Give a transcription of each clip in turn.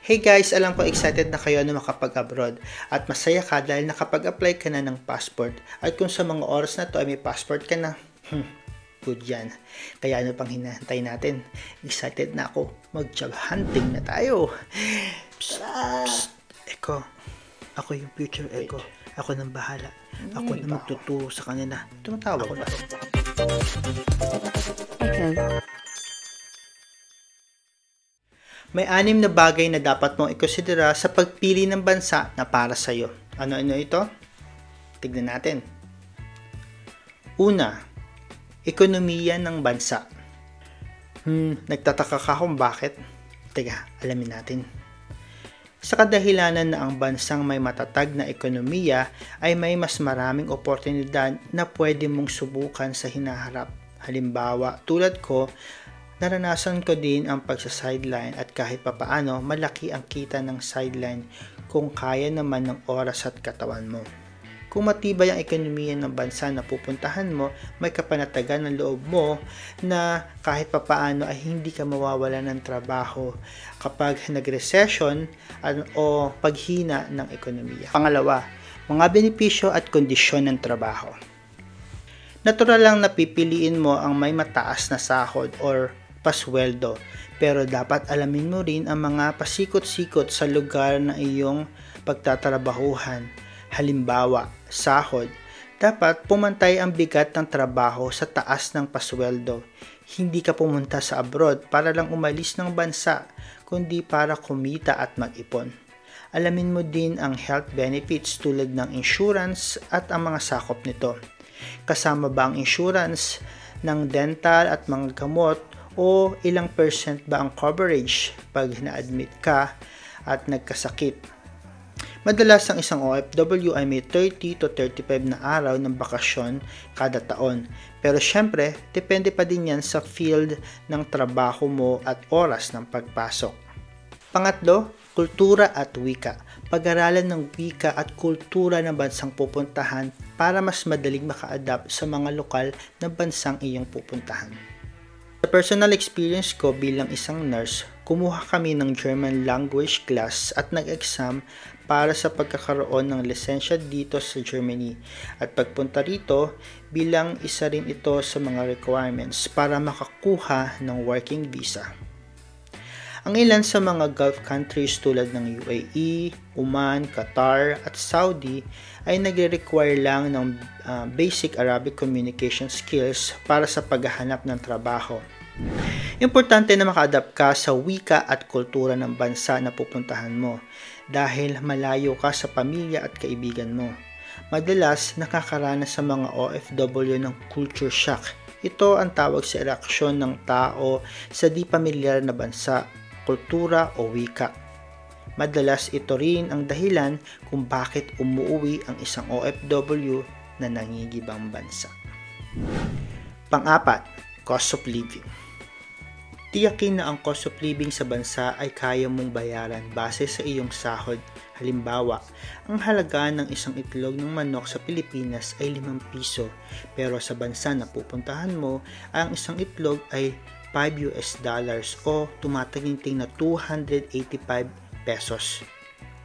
Hey guys, alam ko excited na kayo na makapag-abroad at masaya ka dahil nakapag-apply ka na ng passport at kung sa mga oras na to ay may passport ka na, good yan. Kaya ano pang hinahantay natin? Excited na ako, mag-job hunting na tayo. Psst, psst. Ako yung future Echo. Ako nang bahala. Ako na magtuturo sa kanila. Tumatawag ko na. Echo. May 6 na bagay na dapat mong ikonsidera sa pagpili ng bansa na para sa iyo. Ano-ano ito? Tignan natin. Una, ekonomiya ng bansa. Nagtataka ka kung bakit? Teka, alamin natin. Sa kadahilanan na ang bansang may matatag na ekonomiya ay may mas maraming oportunidad na pwede mong subukan sa hinaharap. Halimbawa, tulad ko, naranasan ko din ang pagsa-sideline at kahit papaano malaki ang kita ng sideline kung kaya naman ng oras at katawan mo. Kung matibay ang ekonomiya ng bansa na pupuntahan mo, may kapanatagan ng loob mo na kahit papaano ay hindi ka mawawala ng trabaho kapag nag-recession o paghina ng ekonomiya. Pangalawa, mga benepisyo at kondisyon ng trabaho. Natural lang na pipiliin mo ang may mataas na sahod or pasweldo, pero dapat alamin mo rin ang mga pasikot-sikot sa lugar na iyong pagtatrabahuhan. Halimbawa, sahod. Dapat pumantay ang bigat ng trabaho sa taas ng pasweldo. Hindi ka pumunta sa abroad para lang umalis ng bansa, kundi para kumita at mag-ipon. Alamin mo din ang health benefits tulad ng insurance at ang mga sakop nito. Kasama ba ang insurance ng dental at mga gamot o ilang percent ba ang coverage pag na-admit ka at nagkasakit? Madalas ang isang OFW ay may 30 to 35 na araw ng bakasyon kada taon. Pero syempre, depende pa din yan sa field ng trabaho mo at oras ng pagpasok. Pangatlo, kultura at wika. Pag-aralan ng wika at kultura ng bansang pupuntahan para mas madaling maka-adapt sa mga lokal na bansang iyong pupuntahan. Sa personal experience ko bilang isang nurse, kumuha kami ng German language class at nag-exam para sa pagkakaroon ng lisensya dito sa Germany. At pagpunta rito, bilang isa rin ito sa mga requirements para makakuha ng working visa. Ang ilan sa mga Gulf countries tulad ng UAE, Oman, Qatar at Saudi ay nagre-require lang ng basic Arabic communication skills para sa paghahanap ng trabaho. Importante na maka-adapt ka sa wika at kultura ng bansa na pupuntahan mo dahil malayo ka sa pamilya at kaibigan mo. Madalas nakakaranas sa mga OFW ng culture shock. Ito ang tawag sa reaksyon ng tao sa di pamilyar na bansa, kultura o wika. Madalas ito rin ang dahilan kung bakit umuwi ang isang OFW na nangingibang bansa. Pang-apat, cost of living. Tiyakin na ang cost of living sa bansa ay kaya mong bayaran base sa iyong sahod. Halimbawa, ang halaga ng isang itlog ng manok sa Pilipinas ay 5 piso, pero sa bansa na pupuntahan mo, ang isang itlog ay $5 o tumataginting na 285 pesos.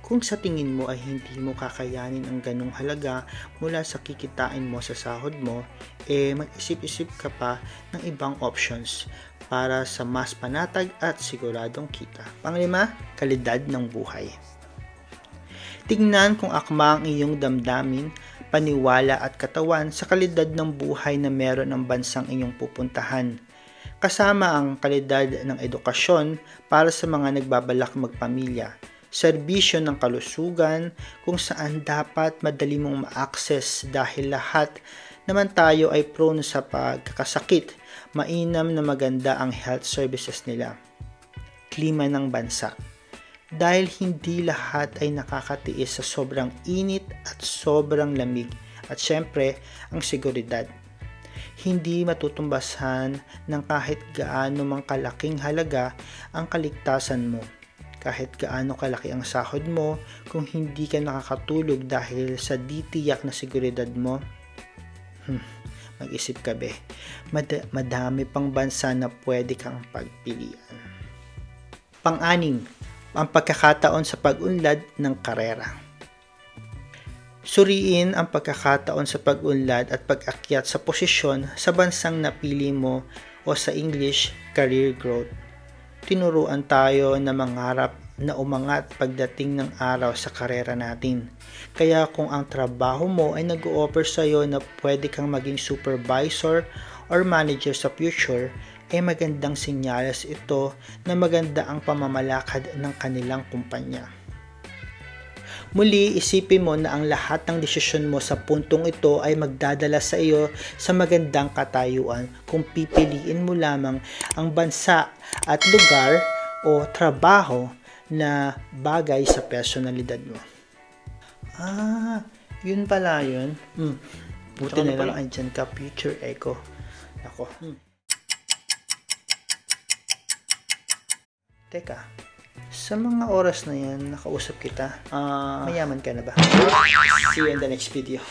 Kung sa tingin mo ay hindi mo kakayanin ang ganong halaga mula sa kikitain mo sa sahod mo, mag-isip-isip ka pa ng ibang options para sa mas panatag at siguradong kita. Panglima, kalidad ng buhay. Tingnan kung akma ang iyong damdamin, paniwala at katawan sa kalidad ng buhay na meron ang bansang iyong pupuntahan. Kasama ang kalidad ng edukasyon para sa mga nagbabalak magpamilya, serbisyo ng kalusugan kung saan dapat madali mong ma-access dahil lahat naman tayo ay prone sa pagkakasakit, mainam na maganda ang health services nila. Klima ng bansa. Dahil hindi lahat ay nakakatiis sa sobrang init at sobrang lamig at syempre ang seguridad. Hindi matutumbasan ng kahit gaano mang kalaking halaga ang kaligtasan mo. Kahit gaano kalaki ang sahod mo, kung hindi ka nakakatulog dahil sa di tiyak na seguridad mo, mag-isip ka be. Madami pang bansa na pwede kang pagpilian. Pang-anim, ang pagkakataon sa pag-unlad ng karera. Suriin ang pagkakataon sa pag-unlad at pag-akyat sa posisyon sa bansang napili mo o sa English, career growth. Tinuruan tayo na mangarap na umangat pagdating ng araw sa karera natin. Kaya kung ang trabaho mo ay nag-o-offer sa iyo na pwede kang maging supervisor or manager sa future, ay magandang senyales ito na maganda ang pamamalakad ng kanilang kumpanya. Muli, isipin mo na ang lahat ng desisyon mo sa puntong ito ay magdadala sa iyo sa magandang katayuan kung pipiliin mo lamang ang bansa at lugar o trabaho na bagay sa personalidad mo. Yun pala yun. Buti na lang andyan ka, future echo. Ako. Teka, sa mga oras na yan, nakausap kita, mayaman ka na ba? See you in the next video.